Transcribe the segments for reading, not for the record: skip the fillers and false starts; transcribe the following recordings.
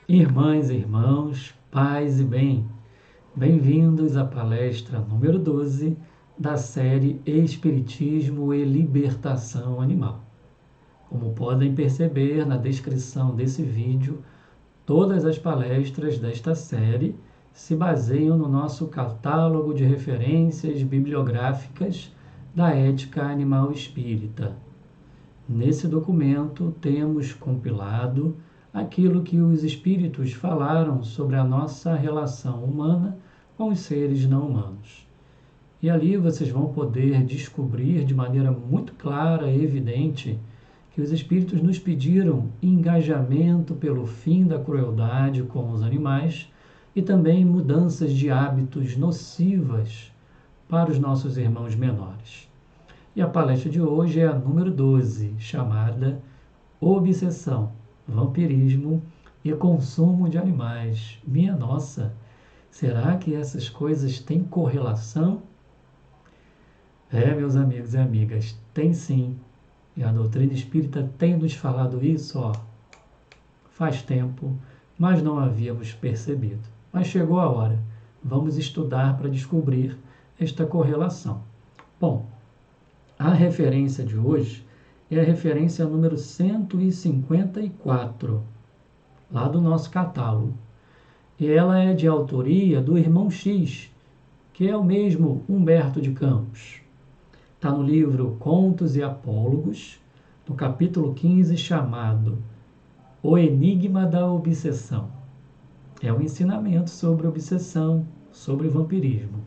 Irmãs e irmãos, paz e bem, bem-vindos à palestra número 12 da série Espiritismo e Libertação Animal. Como podem perceber na descrição desse vídeo, todas as palestras desta série se baseiam no nosso catálogo de referências bibliográficas da ética animal espírita. Nesse documento temos compilado aquilo que os espíritos falaram sobre a nossa relação humana com os seres não humanos. E ali vocês vão poder descobrir de maneira muito clara e evidente que os espíritos nos pediram engajamento pelo fim da crueldade com os animais e também mudanças de hábitos nocivas para os nossos irmãos menores. E a palestra de hoje é a número 12, chamada Obsessão, Vampirismo e Consumo de Animais. Minha nossa, será que essas coisas têm correlação? Meus amigos e amigas, tem sim. E a doutrina espírita tem nos falado isso, faz tempo, mas não havíamos percebido. Mas chegou a hora. Vamos estudar para descobrir esta correlação. Bom, a referência de hoje é a referência número 154, lá do nosso catálogo. E ela é de autoria do irmão X, que é o mesmo Humberto de Campos. Está no livro Contos e Apólogos, no capítulo 15, chamado O Enigma da Obsessão. É um ensinamento sobre obsessão, sobre vampirismo.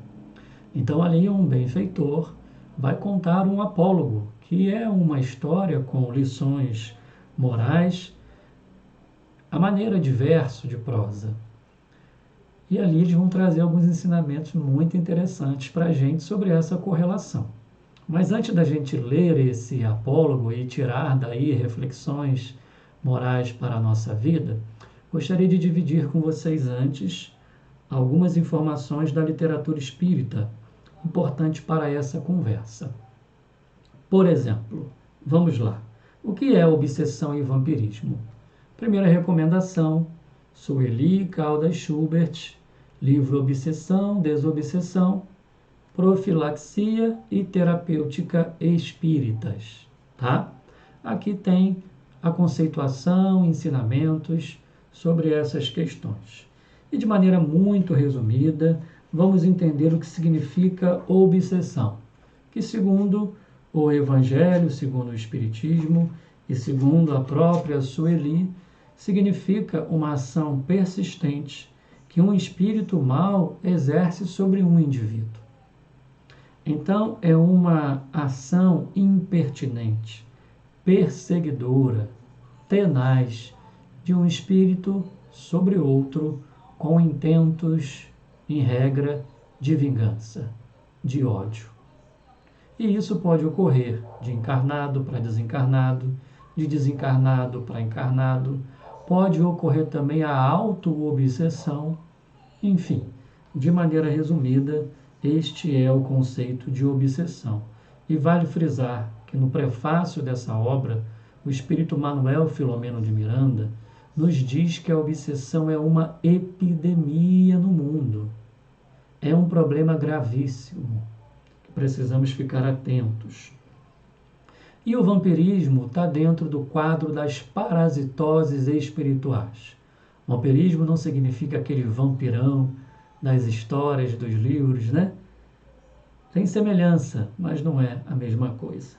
Então ali um benfeitor vai contar um apólogo, que é uma história com lições morais, a maneira de verso, de prosa. E ali eles vão trazer alguns ensinamentos muito interessantes para a gente sobre essa correlação. Mas antes da gente ler esse apólogo e tirar daí reflexões morais para a nossa vida, gostaria de dividir com vocês antes algumas informações da literatura espírita, importante para essa conversa. Por exemplo, vamos lá. O que é obsessão e vampirismo? Primeira recomendação, Sueli Caldas Schubert, livro Obsessão, Desobsessão, Profilaxia e Terapêutica Espíritas. Tá? Aqui tem a conceituação, ensinamentos sobre essas questões. E de maneira muito resumida, vamos entender o que significa obsessão, que segundo o Evangelho, segundo o Espiritismo e segundo a própria Sueli, significa uma ação persistente que um espírito mau exerce sobre um indivíduo. Então, é uma ação impertinente, perseguidora, tenaz de um espírito sobre outro com intentos, em regra, de vingança, de ódio. E isso pode ocorrer de encarnado para desencarnado, de desencarnado para encarnado, pode ocorrer também a auto-obsessão, enfim, de maneira resumida, este é o conceito de obsessão. E vale frisar que no prefácio dessa obra, o espírito Manuel Filomeno de Miranda nos diz que a obsessão é uma epidemia no mundo. É um problema gravíssimo, que precisamos ficar atentos. E o vampirismo está dentro do quadro das parasitoses espirituais. Vampirismo não significa aquele vampirão das histórias dos livros, né? Tem semelhança, mas não é a mesma coisa.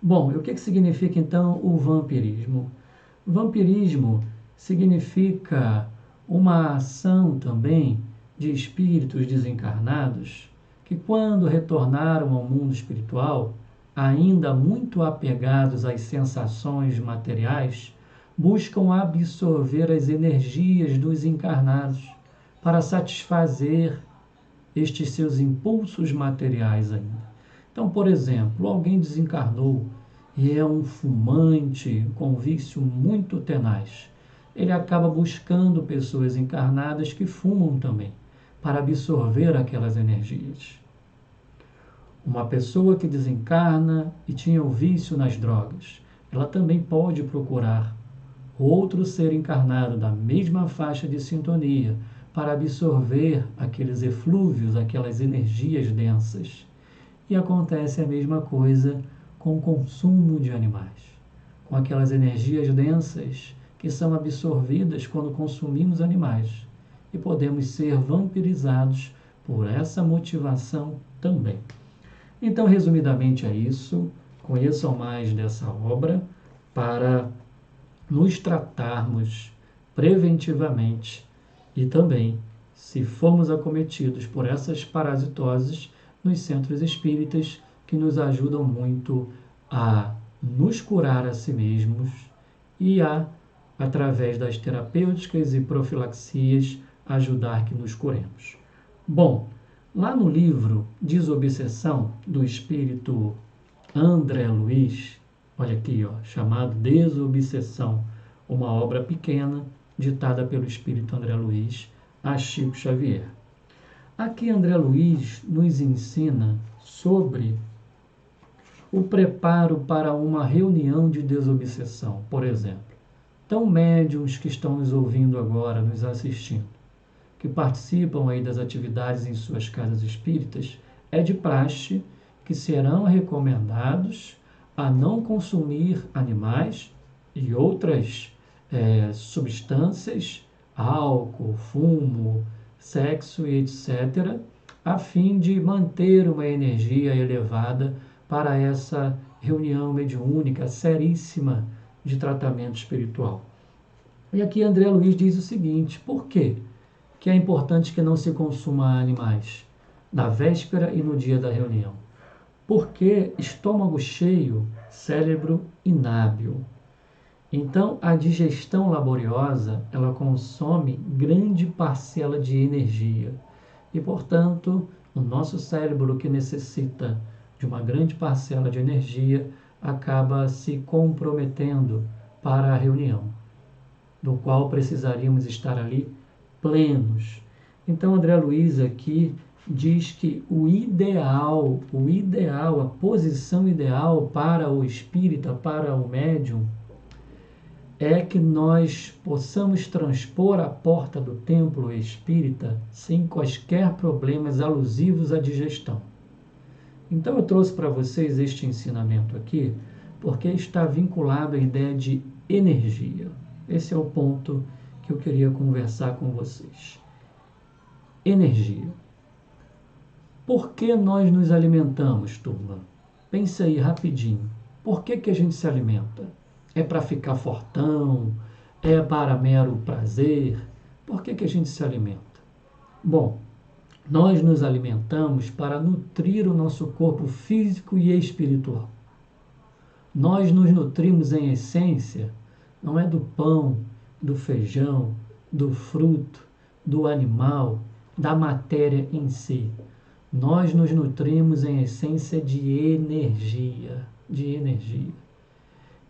Bom, e o que significa então o vampirismo? Vampirismo significa uma ação também de espíritos desencarnados que, quando retornaram ao mundo espiritual, ainda muito apegados às sensações materiais, buscam absorver as energias dos encarnados para satisfazer estes seus impulsos materiais ainda. Então, por exemplo, alguém desencarnou e é um fumante com vício muito tenaz. Ele acaba buscando pessoas encarnadas que fumam também, para absorver aquelas energias. Uma pessoa que desencarna e tinha o vício nas drogas, ela também pode procurar outro ser encarnado da mesma faixa de sintonia para absorver aqueles eflúvios, aquelas energias densas. E acontece a mesma coisa com o consumo de animais, com aquelas energias densas que são absorvidas quando consumimos animais. E podemos ser vampirizados por essa motivação também. Então, resumidamente é isso. Conheçam mais dessa obra para nos tratarmos preventivamente e também, se formos acometidos por essas parasitoses, nos centros espíritas, que nos ajudam muito a nos curar a si mesmos e através das terapêuticas e profilaxias, ajudar que nos curemos. Bom, lá no livro Desobsessão, do espírito André Luiz, olha aqui, chamado Desobsessão, uma obra pequena ditada pelo espírito André Luiz a Chico Xavier. Aqui André Luiz nos ensina sobre o preparo para uma reunião de desobsessão, por exemplo. Então, médiuns que estão nos ouvindo agora, nos assistindo, que participam aí das atividades em suas casas espíritas, é de praxe que serão recomendados a não consumir animais e outras substâncias, álcool, fumo, sexo e etc., a fim de manter uma energia elevada para essa reunião mediúnica seríssima de tratamento espiritual. E aqui André Luiz diz o seguinte: por quê que é importante que não se consuma animais na véspera e no dia da reunião? Porque estômago cheio, cérebro inábil. Então, a digestão laboriosa, ela consome grande parcela de energia. E, portanto, o nosso cérebro, que necessita de uma grande parcela de energia, acaba se comprometendo para a reunião, do qual precisaríamos estar ali plenos. Então, André Luiz aqui diz que o ideal, a posição ideal para o espírita, para o médium, é que nós possamos transpor a porta do templo espírita sem quaisquer problemas alusivos à digestão. Então eu trouxe para vocês este ensinamento aqui, porque está vinculado à ideia de energia. Esse é o ponto que eu queria conversar com vocês. Energia. Por que nós nos alimentamos, turma? Pensa aí rapidinho. Por que a gente se alimenta? É para ficar fortão? É para mero prazer? Por que a gente se alimenta? Bom, nós nos alimentamos para nutrir o nosso corpo físico e espiritual. Nós nos nutrimos em essência, não é do pão, do feijão, do fruto, do animal, da matéria em si. Nós nos nutrimos em essência de energia,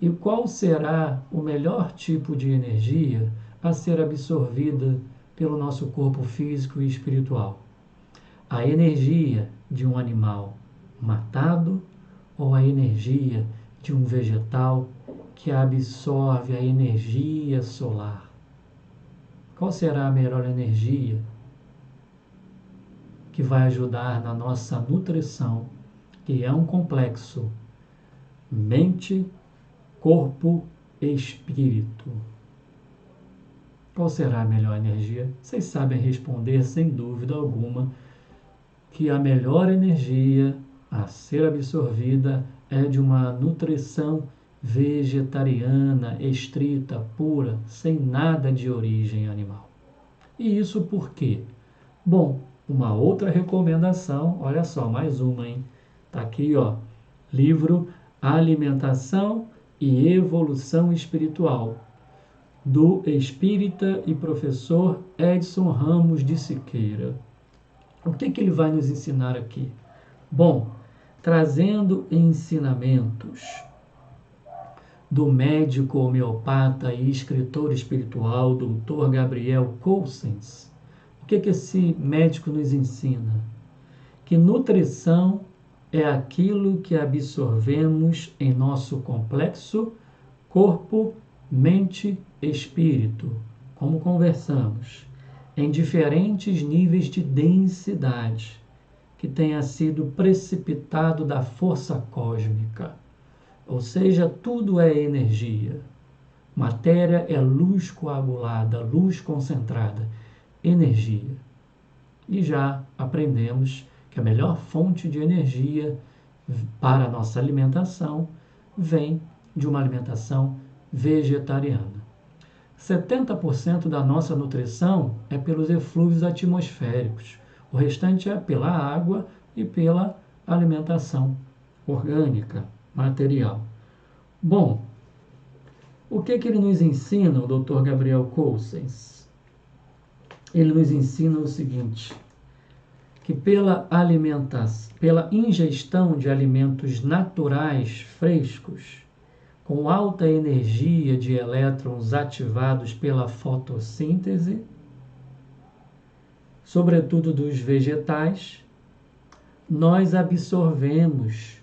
E qual será o melhor tipo de energia a ser absorvida pelo nosso corpo físico e espiritual? A energia de um animal matado ou a energia de um vegetal que absorve a energia solar? Qual será a melhor energia que vai ajudar na nossa nutrição, que é um complexo mente, corpo e espírito? Qual será a melhor energia? Vocês sabem responder sem dúvida alguma que a melhor energia a ser absorvida é de uma nutrição vegetariana, estrita, pura, sem nada de origem animal. E isso por quê? Bom, uma outra recomendação, olha só, mais uma, hein? Tá aqui, livro Alimentação e Evolução Espiritual, do espírita e professor Edson Ramos de Siqueira. O que ele vai nos ensinar aqui? Bom, trazendo ensinamentos do médico homeopata e escritor espiritual, Dr. Gabriel Cousens. O que esse médico nos ensina? Que nutrição é aquilo que absorvemos em nosso complexo corpo, mente e espírito, como conversamos, em diferentes níveis de densidade, que tenha sido precipitado da força cósmica. Ou seja, tudo é energia. Matéria é luz coagulada, luz concentrada, energia. E já aprendemos que a melhor fonte de energia para a nossa alimentação vem de uma alimentação vegetariana. 70% da nossa nutrição é pelos eflúvios atmosféricos. O restante é pela água e pela alimentação orgânica, material. Bom, o que ele nos ensina, o Dr. Gabriel Cousens? Ele nos ensina o seguinte, que pela ingestão de alimentos naturais frescos, com alta energia de elétrons ativados pela fotossíntese, sobretudo dos vegetais, nós absorvemos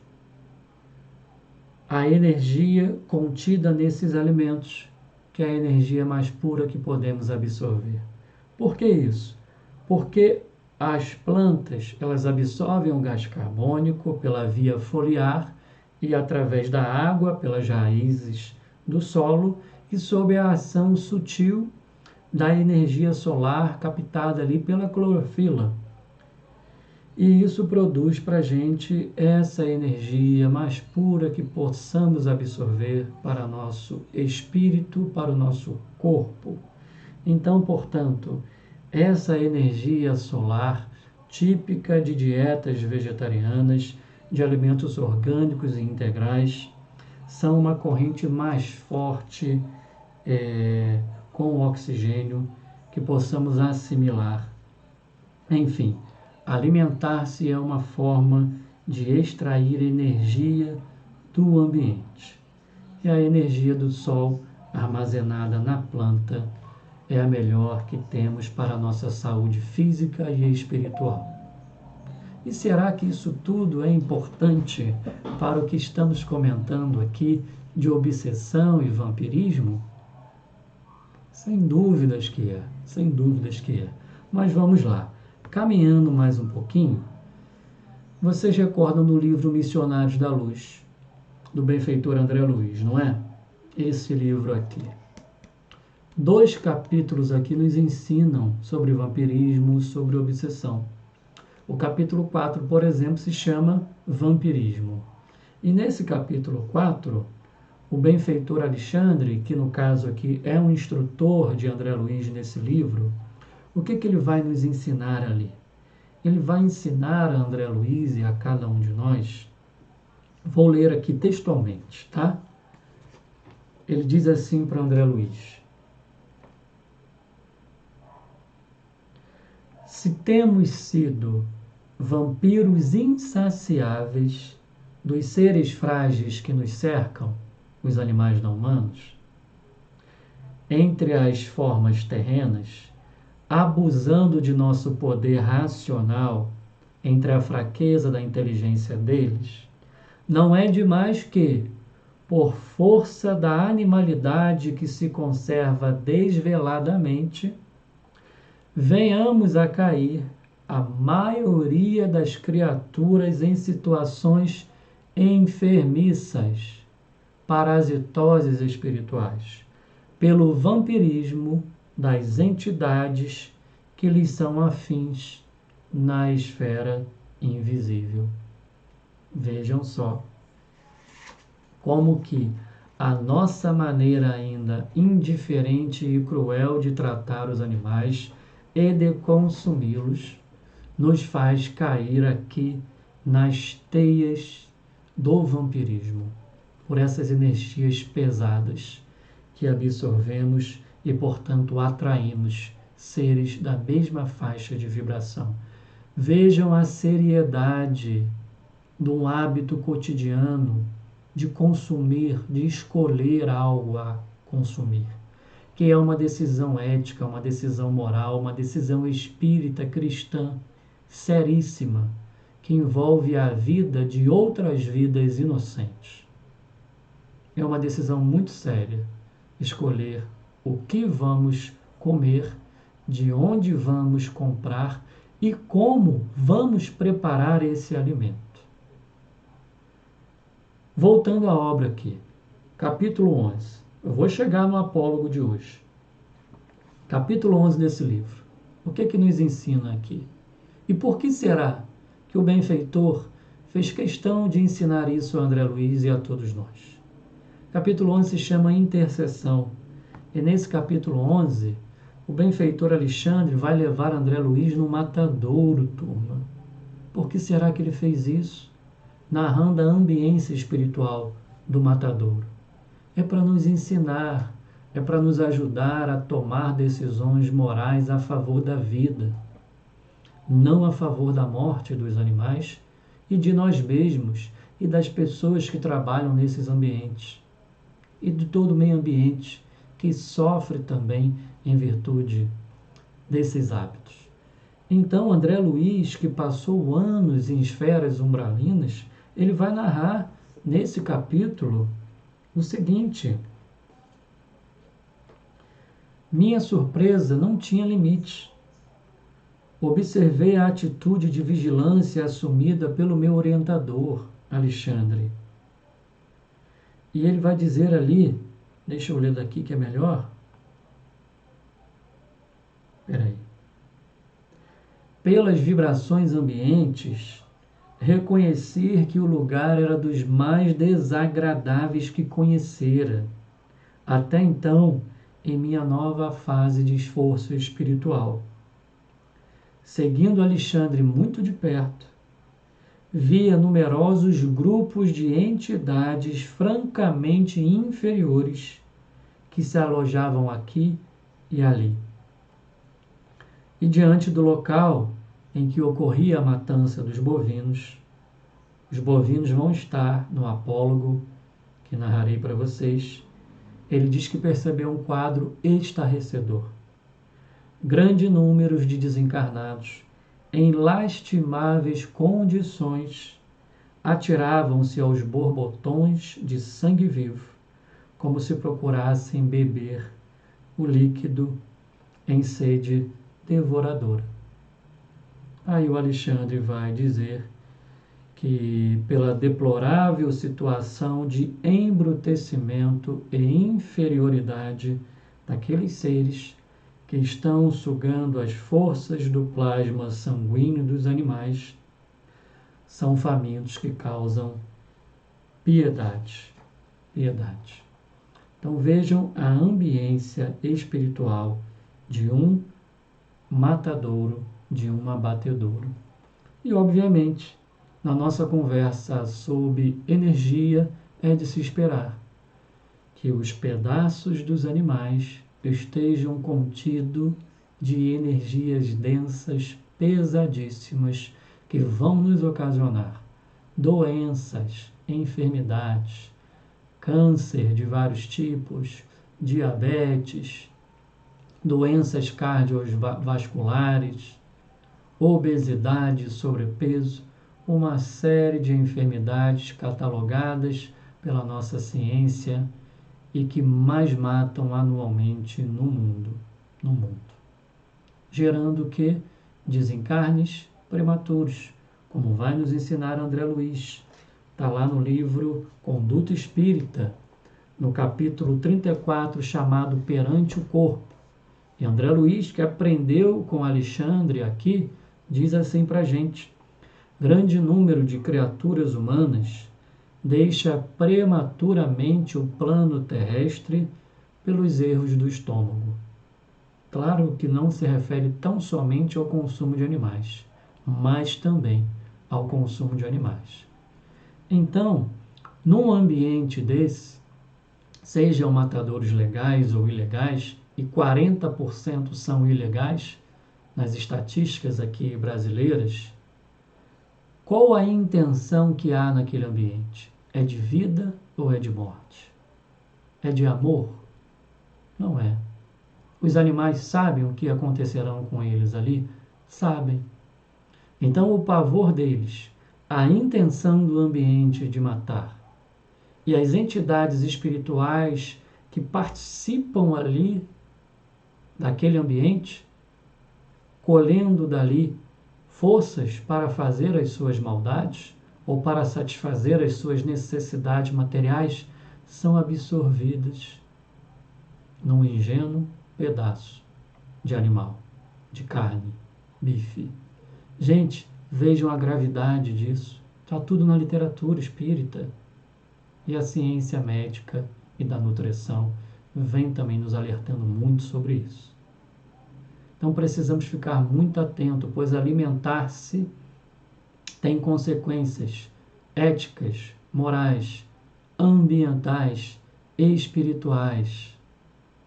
a energia contida nesses alimentos, que é a energia mais pura que podemos absorver. Por que isso? Porque as plantas, elas absorvem o gás carbônico pela via foliar e através da água, pelas raízes do solo e sob a ação sutil da energia solar captada ali pela clorofila. E isso produz para a gente essa energia mais pura que possamos absorver para nosso espírito, para o nosso corpo. Então, portanto, essa energia solar, típica de dietas vegetarianas, de alimentos orgânicos e integrais, são uma corrente mais forte com o oxigênio que possamos assimilar. Enfim, alimentar-se é uma forma de extrair energia do ambiente. E a energia do sol armazenada na planta é a melhor que temos para a nossa saúde física e espiritual. E será que isso tudo é importante para o que estamos comentando aqui de obsessão e vampirismo? Sem dúvidas que é, sem dúvidas que é. Mas vamos lá. Caminhando mais um pouquinho, vocês recordam do livro Missionários da Luz, do benfeitor André Luiz, não é? Esse livro aqui. 2 capítulos aqui nos ensinam sobre vampirismo, sobre obsessão. O capítulo 4, por exemplo, se chama Vampirismo. E nesse capítulo 4, o benfeitor Alexandre, que no caso aqui é um instrutor de André Luiz nesse livro, o que ele vai nos ensinar ali? Ele vai ensinar a André Luiz e a cada um de nós, vou ler aqui textualmente, tá? Ele diz assim para André Luiz: se temos sido vampiros insaciáveis dos seres frágeis que nos cercam, os animais não humanos, entre as formas terrenas, abusando de nosso poder racional entre a fraqueza da inteligência deles, não é demais que, por força da animalidade que se conserva desveladamente, venhamos a cair a maioria das criaturas em situações enfermiças, parasitoses espirituais, pelo vampirismo das entidades que lhes são afins na esfera invisível. Vejam só como que a nossa maneira ainda indiferente e cruel de tratar os animais e de consumi-los nos faz cair aqui nas teias do vampirismo, por essas energias pesadas que absorvemos e, portanto, atraímos seres da mesma faixa de vibração. Vejam a seriedade de um hábito cotidiano de consumir, de escolher algo a consumir, que é uma decisão ética, uma decisão moral, uma decisão espírita cristã seríssima, que envolve a vida de outras vidas inocentes. É uma decisão muito séria escolher o que vamos comer, de onde vamos comprar e como vamos preparar esse alimento. Voltando à obra aqui, capítulo 11. Eu vou chegar no apólogo de hoje. Capítulo 11 desse livro. O que que nos ensina aqui? E por que será que o benfeitor fez questão de ensinar isso a André Luiz e a todos nós? Capítulo 11 se chama Intercessão. E nesse capítulo 11, o benfeitor Alexandre vai levar André Luiz no matadouro, turma. Por que será que ele fez isso? Narrando a ambiência espiritual do matadouro. É para nos ensinar, é para nos ajudar a tomar decisões morais a favor da vida, não a favor da morte dos animais e de nós mesmos e das pessoas que trabalham nesses ambientes e de todo o meio ambiente que sofre também em virtude desses hábitos. Então, André Luiz, que passou anos em esferas umbralinas, ele vai narrar nesse capítulo o seguinte: minha surpresa não tinha limite. Observei a atitude de vigilância assumida pelo meu orientador, Alexandre. E ele vai dizer ali, deixa eu ler daqui que é melhor. Espera aí. Pelas vibrações ambientes, reconhecer que o lugar era dos mais desagradáveis que conhecera, até então, em minha nova fase de esforço espiritual. Seguindo Alexandre muito de perto, via numerosos grupos de entidades francamente inferiores que se alojavam aqui e ali. E diante do local em que ocorria a matança dos bovinos, os bovinos vão estar no apólogo que narrarei para vocês. Ele diz que percebeu um quadro estarrecedor. Grande número de desencarnados, em lastimáveis condições, atiravam-se aos borbotões de sangue vivo, como se procurassem beber o líquido em sede devoradora. Aí o Alexandre vai dizer que, pela deplorável situação de embrutecimento e inferioridade daqueles seres que estão sugando as forças do plasma sanguíneo dos animais, são famintos que causam piedade. Piedade. Então vejam a ambiência espiritual de um matadouro, de um abatedouro. E, obviamente, na nossa conversa sobre energia, é de se esperar que os pedaços dos animais estejam contidos de energias densas, pesadíssimas, que vão nos ocasionar doenças, enfermidades, câncer de vários tipos, diabetes, doenças cardiovasculares, obesidade, sobrepeso, uma série de enfermidades catalogadas pela nossa ciência e que mais matam anualmente no mundo, gerando o que? Desencarnes prematuros, como vai nos ensinar André Luiz. Está lá no livro Conduta Espírita, no capítulo 34, chamado Perante o Corpo. E André Luiz, que aprendeu com Alexandre aqui, diz assim para a gente: grande número de criaturas humanas deixa prematuramente o plano terrestre pelos erros do estômago. Claro que não se refere tão somente ao consumo de animais, mas também ao consumo de animais. Então, num ambiente desse, sejam matadouros legais ou ilegais, e 40% são ilegais, nas estatísticas aqui brasileiras, qual a intenção que há naquele ambiente? É de vida ou é de morte? É de amor? Não é. Os animais sabem o que acontecerão com eles ali? Sabem. Então o pavor deles, a intenção do ambiente de matar e as entidades espirituais que participam ali daquele ambiente, colhendo dali forças para fazer as suas maldades ou para satisfazer as suas necessidades materiais, são absorvidas num ingênuo pedaço de animal, de carne, bife. Gente, vejam a gravidade disso. Está tudo na literatura espírita. E a ciência médica e da nutrição vem também nos alertando muito sobre isso. Então precisamos ficar muito atentos, pois alimentar-se tem consequências éticas, morais, ambientais, espirituais,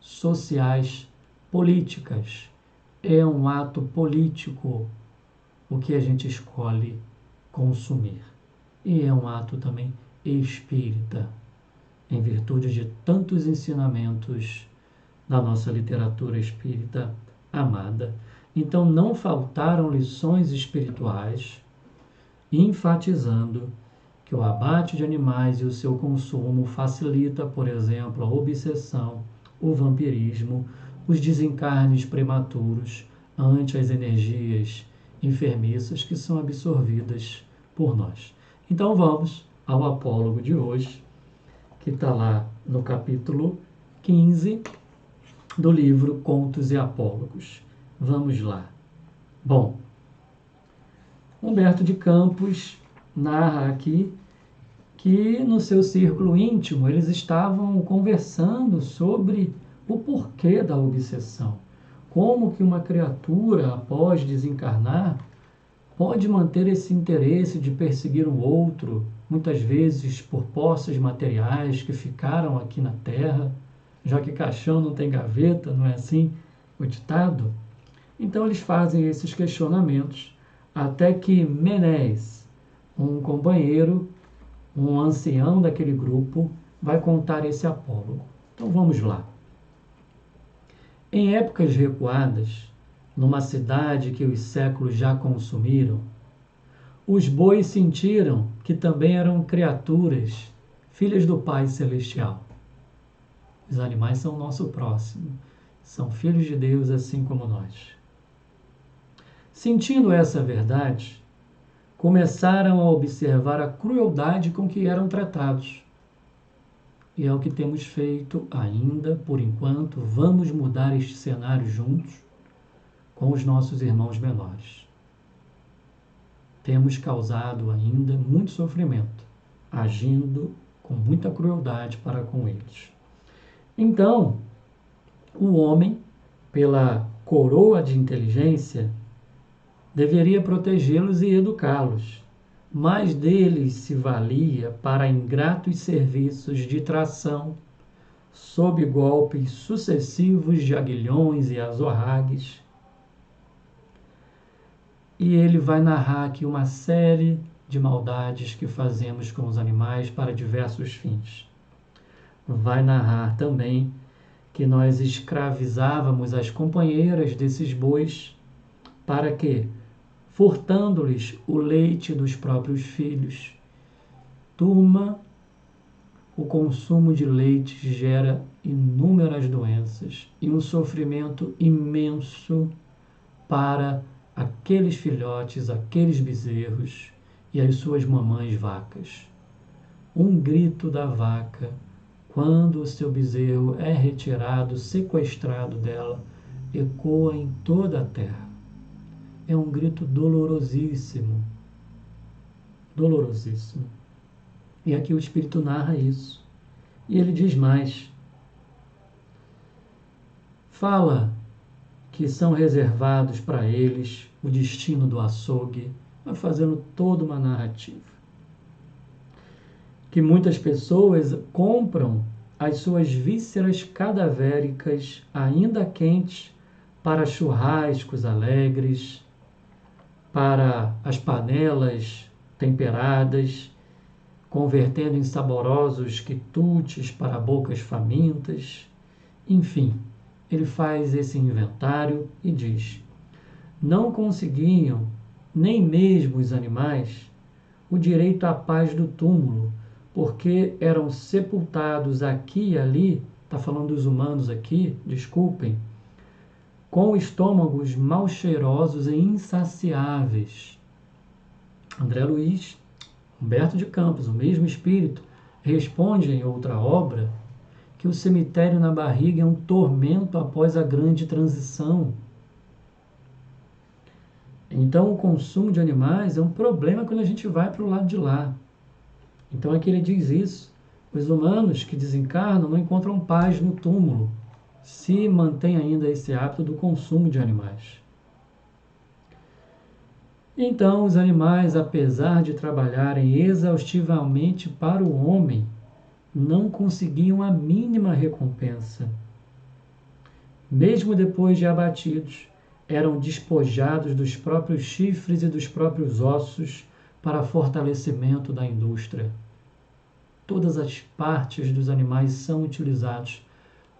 sociais, políticas. É um ato político o que a gente escolhe consumir. E é um ato também espírita, em virtude de tantos ensinamentos da nossa literatura espírita amada. Então não faltaram lições espirituais enfatizando que o abate de animais e o seu consumo facilita, por exemplo, a obsessão, o vampirismo, os desencarnes prematuros ante as energias enfermiças que são absorvidas por nós. Então vamos ao apólogo de hoje, que está lá no capítulo 15 do livro Contos e Apólogos. Vamos lá. Bom, Humberto de Campos narra aqui que no seu círculo íntimo eles estavam conversando sobre o porquê da obsessão. Como que uma criatura, após desencarnar, pode manter esse interesse de perseguir um outro, muitas vezes por posses materiais que ficaram aqui na Terra, já que caixão não tem gaveta, não é assim o ditado? Então eles fazem esses questionamentos, até que Menes, um companheiro, um ancião daquele grupo, vai contar esse apólogo. Então vamos lá. Em épocas recuadas, numa cidade que os séculos já consumiram, os bois sentiram que também eram criaturas, filhas do Pai Celestial. Os animais são o nosso próximo, são filhos de Deus assim como nós. Sentindo essa verdade, começaram a observar a crueldade com que eram tratados. E é o que temos feito ainda, por enquanto. Vamos mudar este cenário juntos com os nossos irmãos menores. Temos causado ainda muito sofrimento, agindo com muita crueldade para com eles. Então, o homem, pela coroa de inteligência, deveria protegê-los e educá-los, mas deles se valia para ingratos serviços de tração, sob golpes sucessivos de aguilhões e azorragues. E ele vai narrar aqui uma série de maldades que fazemos com os animais para diversos fins. Vai narrar também que nós escravizávamos as companheiras desses bois para que, furtando-lhes o leite dos próprios filhos. Turma, o consumo de leite gera inúmeras doenças e um sofrimento imenso para aqueles filhotes, aqueles bezerros e as suas mamães vacas. Um grito da vaca, quando o seu bezerro é retirado, sequestrado dela, ecoa em toda a terra. É um grito dolorosíssimo. Dolorosíssimo. E aqui o Espírito narra isso. E ele diz mais. Fala que são reservados para eles o destino do açougue, vai fazendo toda uma narrativa. Que muitas pessoas compram as suas vísceras cadavéricas ainda quentes para churrascos alegres, para as panelas temperadas, convertendo em saborosos quitutes para bocas famintas. Enfim, ele faz esse inventário e diz: não conseguiam, nem mesmo os animais, o direito à paz do túmulo, porque eram sepultados aqui e ali está falando dos humanos aqui, desculpem, com estômagos mal cheirosos e insaciáveis. André Luiz, Humberto de Campos, o mesmo espírito, responde em outra obra que o cemitério na barriga é um tormento após a grande transição. Então, o consumo de animais é um problema quando a gente vai para o lado de lá. Então, aqui ele diz isso. Os humanos que desencarnam não encontram paz no túmulo, se mantém ainda esse hábito do consumo de animais. Então, os animais, apesar de trabalharem exaustivamente para o homem, não conseguiam a mínima recompensa. Mesmo depois de abatidos, eram despojados dos próprios chifres e dos próprios ossos para fortalecimento da indústria. Todas as partes dos animais são utilizadas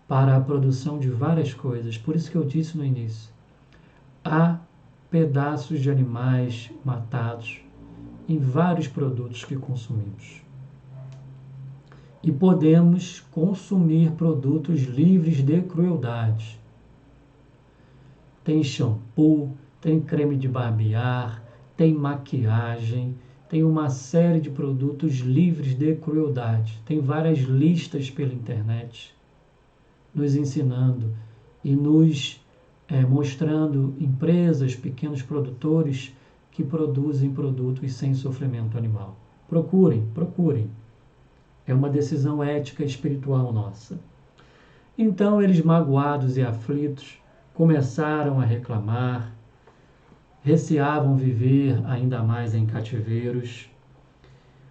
para a produção de várias coisas. Por isso que eu disse no início. Há pedaços de animais matados em vários produtos que consumimos. E podemos consumir produtos livres de crueldade. Tem shampoo, tem creme de barbear, tem maquiagem, tem uma série de produtos livres de crueldade. Tem várias listas pela internet nos ensinando e nos mostrando empresas, pequenos produtores que produzem produtos sem sofrimento animal. Procurem. É uma decisão ética e espiritual nossa. Então eles, magoados e aflitos, começaram a reclamar, receavam viver ainda mais em cativeiros.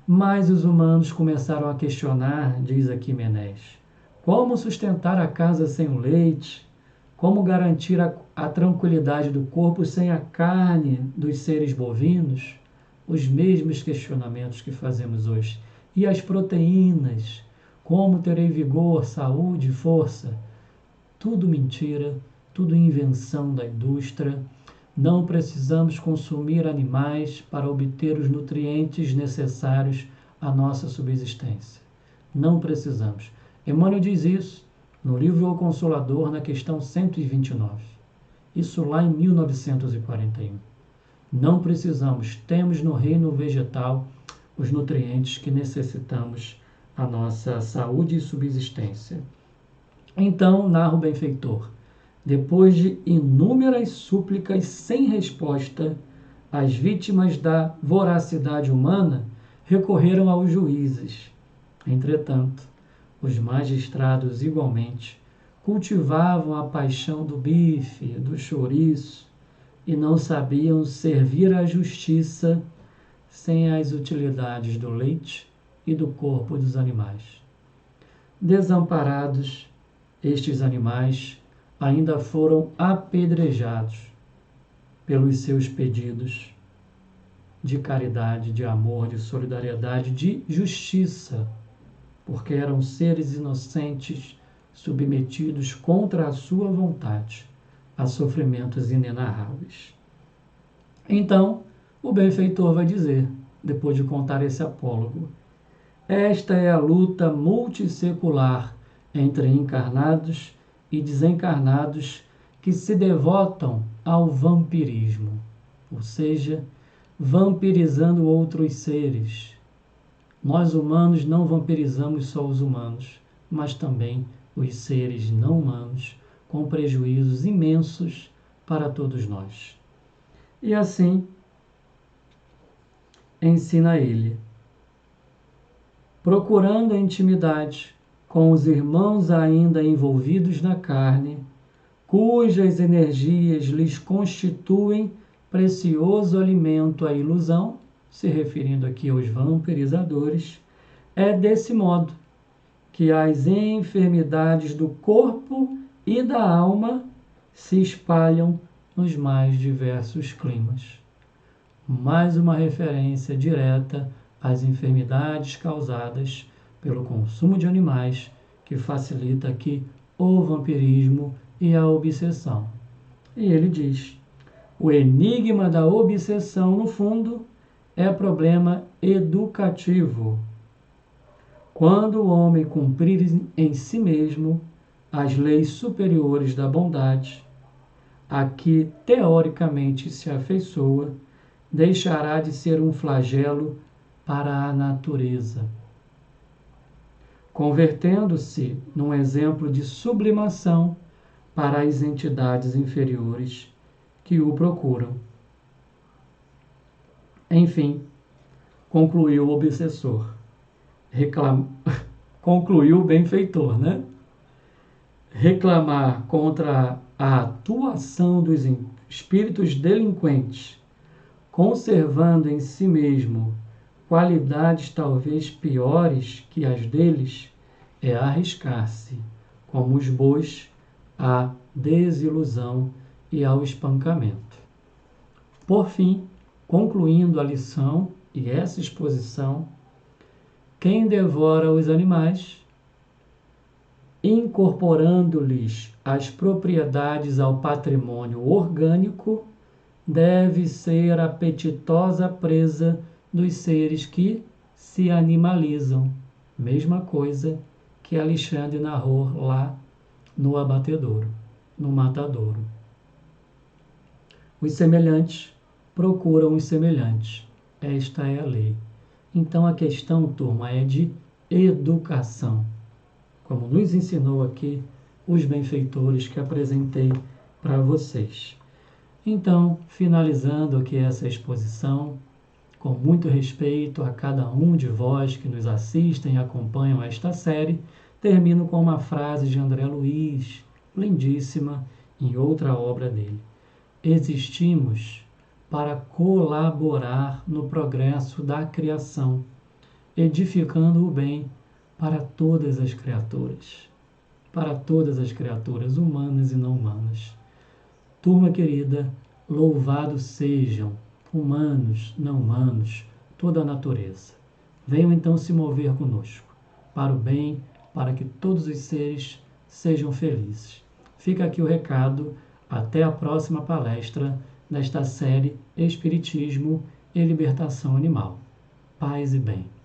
Mas os humanos começaram a questionar, diz aqui Menes, como sustentar a casa sem o leite, como garantir a tranquilidade do corpo sem a carne dos seres bovinos, os mesmos questionamentos que fazemos hoje. E as proteínas, como terei vigor, saúde e força? Tudo mentira, tudo invenção da indústria. Não precisamos consumir animais para obter os nutrientes necessários à nossa subsistência. Não precisamos. Emmanuel diz isso no livro O Consolador, na questão 129. Isso lá em 1941. Não precisamos, temos no reino vegetal os nutrientes que necessitamos à nossa saúde e subsistência. Então, narra o benfeitor, depois de inúmeras súplicas sem resposta, as vítimas da voracidade humana recorreram aos juízes. Entretanto, os magistrados igualmente cultivavam a paixão do bife, do chouriço, e não sabiam servir a justiça sem as utilidades do leite e do corpo dos animais. Desamparados, estes animais ainda foram apedrejados pelos seus pedidos de caridade, de amor, de solidariedade, de justiça, porque eram seres inocentes submetidos contra a sua vontade a sofrimentos inenarráveis. Então, o benfeitor vai dizer, depois de contar esse apólogo, esta é a luta multissecular entre encarnados e desencarnados que se devotam ao vampirismo, ou seja, vampirizando outros seres. Nós humanos não vampirizamos só os humanos, mas também os seres não humanos, com prejuízos imensos para todos nós. E assim, ensina ele, procurando a intimidade com os irmãos ainda envolvidos na carne, cujas energias lhes constituem precioso alimento à ilusão, se referindo aqui aos vampirizadores, é desse modo que as enfermidades do corpo e da alma se espalham nos mais diversos climas. Mais uma referência direta às enfermidades causadas pelo consumo de animais, que facilita aqui o vampirismo e a obsessão. E ele diz, o enigma da obsessão, no fundo, é problema educativo. Quando o homem cumprir em si mesmo as leis superiores da bondade, a que teoricamente se afeiçoa, deixará de ser um flagelo para a natureza, convertendo-se num exemplo de sublimação para as entidades inferiores que o procuram. Enfim, concluiu o obsessor. Concluiu o benfeitor, né? Reclamar contra a atuação dos espíritos delinquentes, conservando em si mesmo qualidades talvez piores que as deles, é arriscar-se, como os bois, à desilusão e ao espancamento. Por fim, concluindo a lição e essa exposição, quem devora os animais, incorporando-lhes as propriedades ao patrimônio orgânico, deve ser apetitosa presa dos seres que se animalizam. Mesma coisa que Alexandre narrou lá no abatedouro, no matadouro. Os semelhantes procuram os semelhantes. Esta é a lei. Então a questão, turma, é de educação, como nos ensinou aqui os benfeitores que apresentei para vocês. Então, finalizando aqui essa exposição, com muito respeito a cada um de vós que nos assistem e acompanham esta série, termino com uma frase de André Luiz, lindíssima, em outra obra dele. Existimos para colaborar no progresso da criação, edificando o bem para todas as criaturas, humanas e não humanas. Turma querida, louvados sejam, humanos, não humanos, toda a natureza. Venham então se mover conosco, para o bem, para que todos os seres sejam felizes. Fica aqui o recado, até a próxima palestra nesta série Espiritismo e Libertação Animal. Paz e bem.